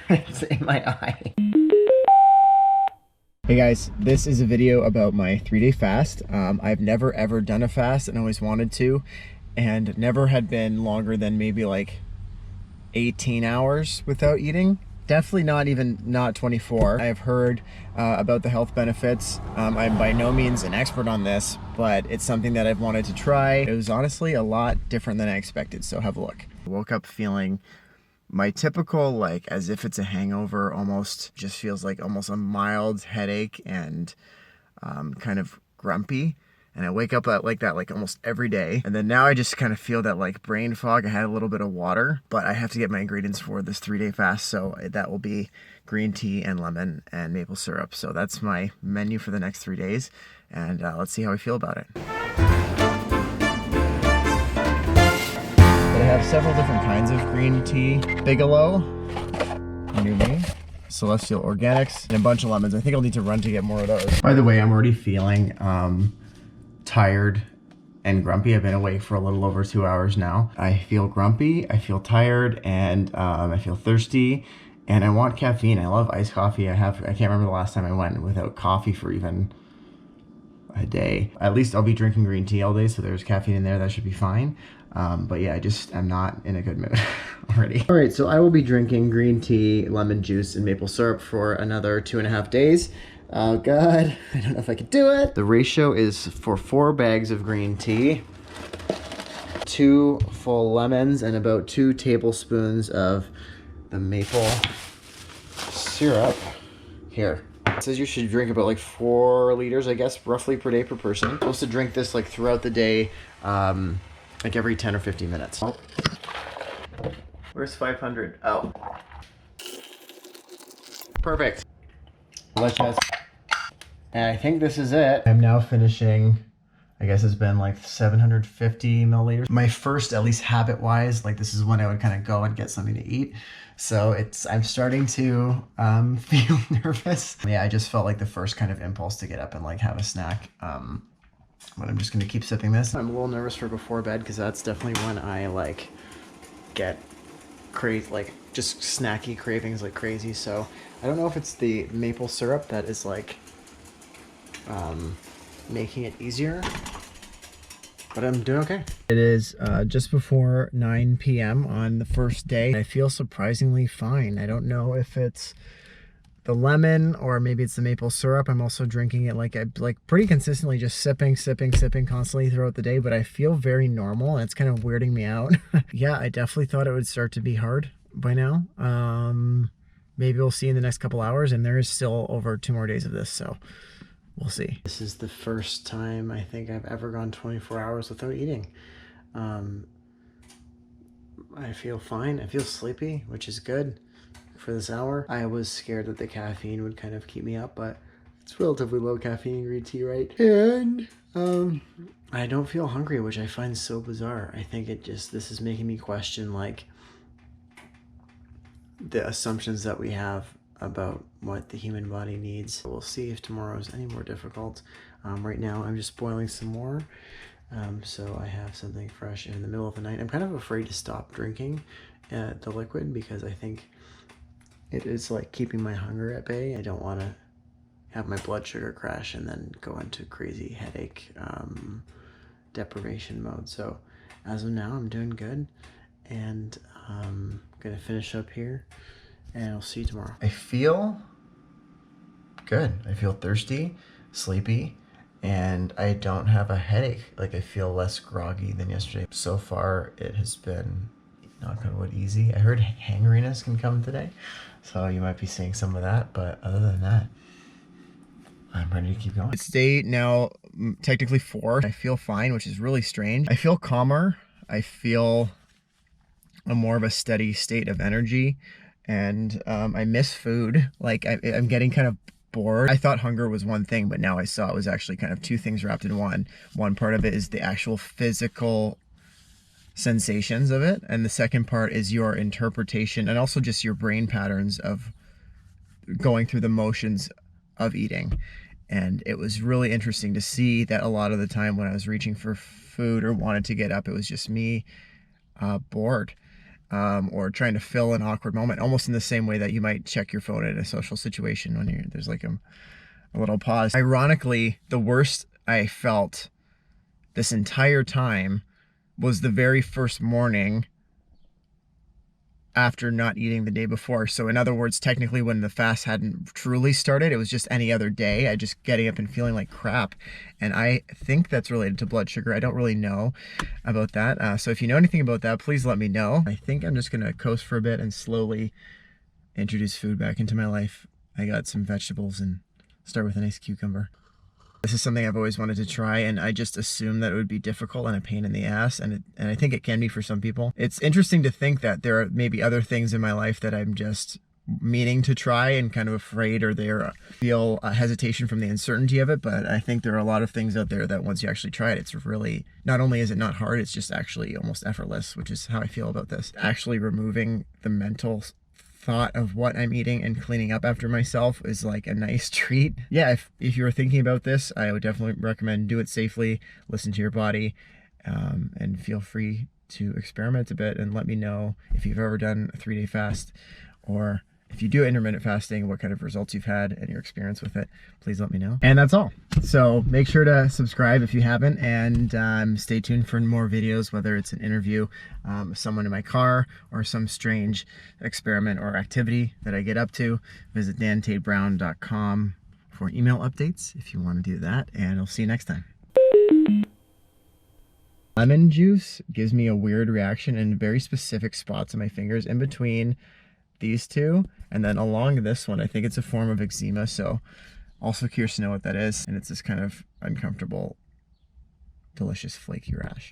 It's in my eye. Hey guys, this is a video about my 3-day fast. I've never ever done a fast and always wanted to, and never had been longer than maybe like 18 hours without eating. Definitely not 24. I've heard about the health benefits. I'm by no means an expert on this, but it's something that I've wanted to try. It was honestly a lot different than I expected, so have a look. I woke up feeling my typical, like, as if it's a hangover, almost just feels like almost a mild headache and kind of grumpy. And I wake up like that like almost every day. And then now I just kind of feel that like brain fog. I had a little bit of water, but I have to get my ingredients for this 3-day fast. So that will be green tea and lemon and maple syrup. So that's my menu for the next 3 days. And let's see how I feel about it. But I have several different kinds of green tea. Bigelow, new me. Celestial Organics, and a bunch of lemons. I think I'll need to run to get more of those. By the way, I'm already feeling tired and grumpy. I've been awake for a little over 2 hours now. I feel grumpy, I feel tired, and I feel thirsty, and I want caffeine. I love iced coffee. I can't remember the last time I went without coffee for even a day. At least I'll be drinking green tea all day, so there's caffeine in there. That should be fine. But yeah, I'm not in a good mood already. All right, so I will be drinking green tea, lemon juice, and maple syrup for another 2.5 days. Oh God, I don't know if I could do it. The ratio is for 4 bags of green tea, 2 full lemons, and about 2 tablespoons of the maple syrup. Here. It says you should drink about like 4 liters, I guess, roughly per day per person. I'm supposed to drink this like throughout the day, like every 10 or 15 minutes. Oh. Where's 500? Oh. Perfect. Let's just... And I think this is it. I'm now finishing, I guess it's been like 750 milliliters. My first, at least habit-wise, like this is when I would kind of go and get something to eat. So I'm starting to feel nervous. Yeah, I just felt like the first kind of impulse to get up and like have a snack. But I'm just gonna keep sipping this. I'm a little nervous for before bed because that's definitely when I like get like just snacky cravings like crazy. So I don't know if it's the maple syrup that is like making it easier, but I'm doing okay. It is just before 9 p.m. on the first day. I feel surprisingly fine. I don't know if it's the lemon or maybe it's the maple syrup. I'm also drinking it like pretty consistently, just sipping constantly throughout the day, but I feel very normal and it's kind of weirding me out. Yeah, I definitely thought it would start to be hard by now. Maybe we'll see in the next couple hours, and there is still over 2 more days of this, so we'll see. This is the first time I think I've ever gone 24 hours without eating. I feel fine. I feel sleepy, which is good for this hour. I was scared that the caffeine would kind of keep me up, but it's relatively low caffeine green tea, right? And I don't feel hungry, which I find so bizarre. I think this is making me question like the assumptions that we have about what the human body needs. We'll see if tomorrow is any more difficult. Right now I'm just boiling some more, so I have something fresh in the middle of the night. I'm kind of afraid to stop drinking the liquid because I think it is like keeping my hunger at bay. I don't want to have my blood sugar crash and then go into crazy headache deprivation mode. So as of now, I'm doing good, and I'm gonna finish up here, and I'll see you tomorrow. I feel good. I feel thirsty, sleepy, and I don't have a headache. Like I feel less groggy than yesterday. So far, it has been, knock on wood, easy. I heard hangriness can come today, so you might be seeing some of that, but other than that, I'm ready to keep going. It's day now, technically 4. I feel fine, which is really strange. I feel calmer. I feel more of a steady state of energy, and I miss food. Like I'm getting kind of bored. I thought hunger was one thing, but now I saw it was actually kind of 2 things wrapped in one. One part of it is the actual physical sensations of it, and the second part is your interpretation and also just your brain patterns of going through the motions of eating. And it was really interesting to see that a lot of the time when I was reaching for food or wanted to get up, it was just me bored. or trying to fill an awkward moment, almost in the same way that you might check your phone in a social situation when there's like a little pause. Ironically, the worst I felt this entire time was the very first morning after not eating the day before. So in other words, technically when the fast hadn't truly started, it was just any other day. I just getting up and feeling like crap. And I think that's related to blood sugar. I don't really know about that. So if you know anything about that, please let me know. I think I'm just gonna coast for a bit and slowly introduce food back into my life. I got some vegetables and start with a nice cucumber. This is something I've always wanted to try, and I just assumed that it would be difficult and a pain in the ass, and I think it can be for some people. It's interesting to think that there are maybe other things in my life that I'm just meaning to try and kind of afraid, or they feel a hesitation from the uncertainty of it, but I think there are a lot of things out there that once you actually try it, it's really, not only is it not hard, it's just actually almost effortless, which is how I feel about this. Actually removing the mental thought of what I'm eating and cleaning up after myself is like a nice treat. Yeah, if you're thinking about this, I would definitely recommend do it safely, listen to your body, and feel free to experiment a bit and let me know if you've ever done a 3-day fast, or if you do intermittent fasting, what kind of results you've had and your experience with it. Please let me know. And that's all. So make sure to subscribe if you haven't, and stay tuned for more videos, whether it's an interview, someone in my car, or some strange experiment or activity that I get up to. Visit dantadebrown.com for email updates if you want to do that, and I'll see you next time. Lemon juice gives me a weird reaction in very specific spots on my fingers, in between these two, and then along this one. I think it's a form of eczema, so also curious to know what that is. And it's this kind of uncomfortable, delicious, flaky rash.